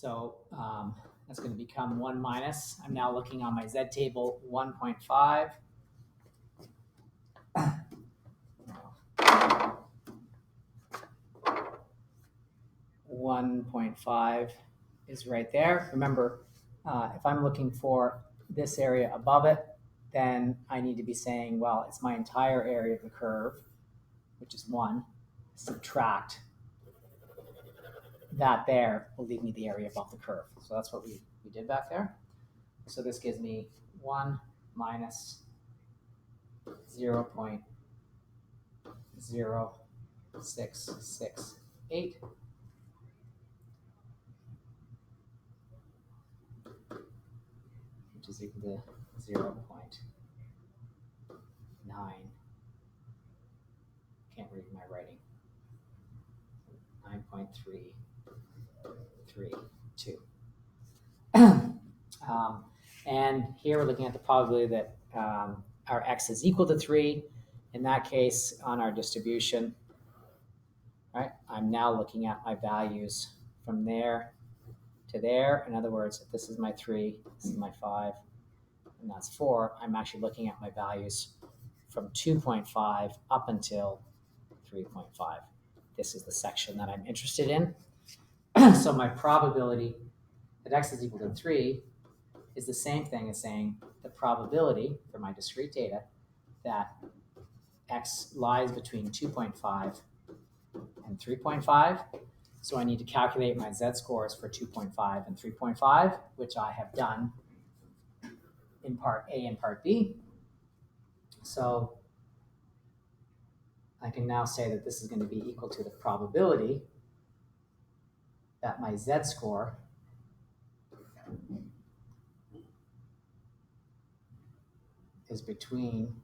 So that's going to become 1 minus. I'm now looking on my Z table 1.5. 1.5 is right there. Remember, if I'm looking for this area above it, then I need to be saying, well, it's my entire area of the curve, which is 1. Subtract that there will leave me the area above the curve. So that's what we did back there. So this gives me 1 minus 0.0668. Which is equal to 0.9. Can't read my writing. 9.332. And here we're looking at the probability that our x is equal to 3. In that case, on our distribution, right, I'm now looking at my values from there to there. In other words, if this is my 3, this is my 5, and that's 4, I'm actually looking at my values from 2.5 up until 3.5. This is the section that I'm interested in. So my probability that x is equal to 3 is the same thing as saying the probability for my discrete data that x lies between 2.5 and 3.5. So I need to calculate my z-scores for 2.5 and 3.5, which I have done in part A and part B. So I can now say that this is going to be equal to the probability that my z-score is between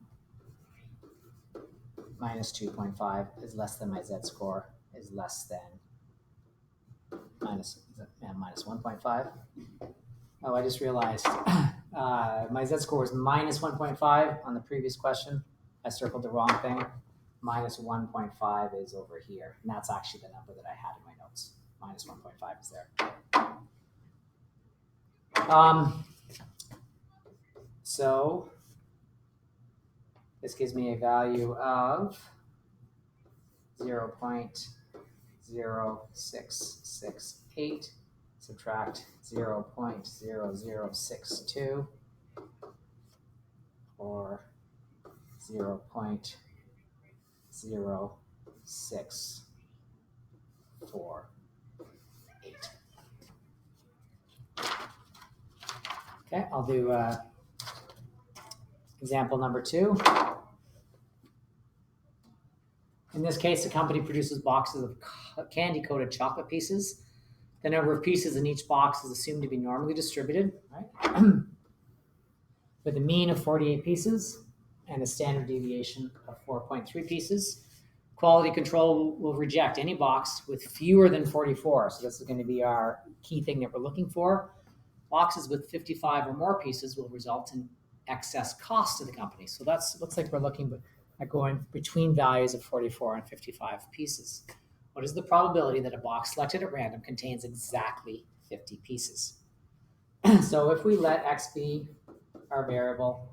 minus 2.5 is less than my z-score is less than minus 1.5. Oh, I just realized my z-score is minus 1.5 on the previous question. I circled the wrong thing. Minus 1.5 is over here, and that's actually the number that I had in my notes. Minus 1.5 is there. So this gives me a value of 0.0668, subtract 0.0062, or 0.0648. Okay, I'll do example number 2. In this case, the company produces boxes of candy-coated chocolate pieces. The number of pieces in each box is assumed to be normally distributed, right? With a mean of 48 pieces and a standard deviation of 4.3 pieces. Quality control will reject any box with fewer than 44. So this is going to be our key thing that we're looking for. Boxes with 55 or more pieces will result in excess cost to the company. So that's looks like we're looking at going between values of 44 and 55 pieces. What is the probability that a box selected at random contains exactly 50 pieces? So if we let x be our variable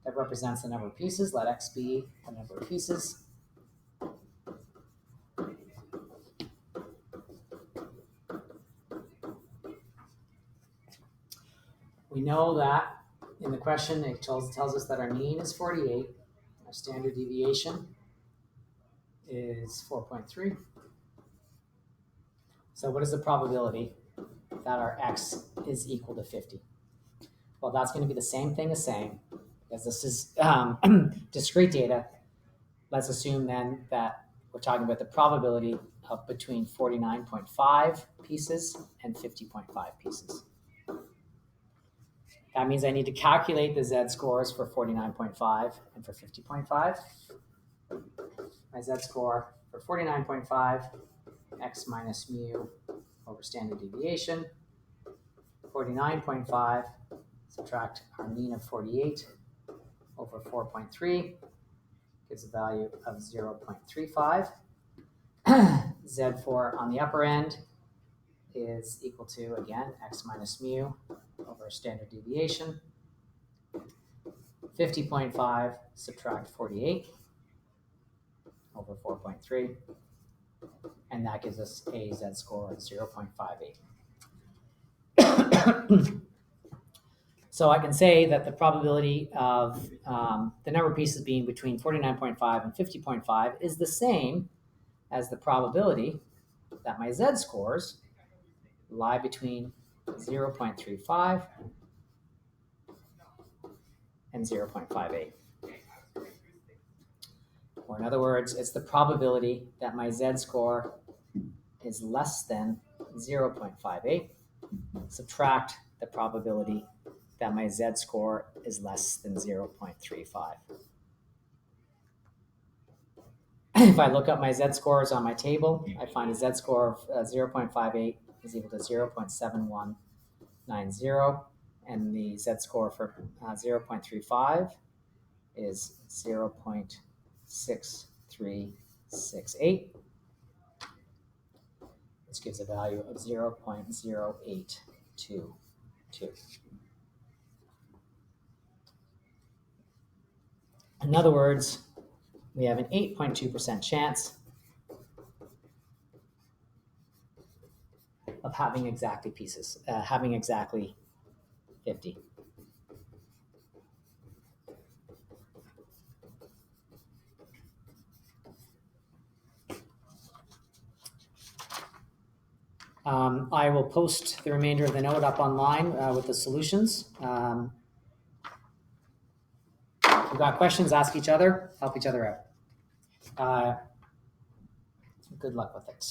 that represents the number of pieces, let x be the number of pieces. We know that in the question, it tells us that our mean is 48. Our standard deviation is 4.3. So what is the probability that our x is equal to 50? Well, that's going to be the same thing as saying, because this is discrete data, let's assume then that we're talking about the probability of between 49.5 pieces and 50.5 pieces. That means I need to calculate the z-scores for 49.5 and for 50.5. My z-score for 49.5, x minus mu over standard deviation. 49.5, subtract our mean of 48 over 4.3, gives a value of 0.35. Z4 on the upper end is equal to, again, x minus mu over standard deviation. 50.5 subtract 48 over 4.3. And that gives us a z-score of 0.58. So I can say that the probability of the number of pieces being between 49.5 and 50.5 is the same as the probability that my z-scores lie between 0.35 and 0.58. Or in other words, it's the probability that my z-score is less than 0.58. Subtract the probability that my z-score is less than 0.35. If I look up my z-scores on my table, I find a z-score of 0.58 is equal to 0.7190, and the z-score for 0.35 is 0.6368. This gives a value of 0.0822. In other words, we have an 8.2% chance of having exactly 50. I will post the remainder of the note up online with the solutions. If you've got questions, ask each other, help each other out. Good luck with it.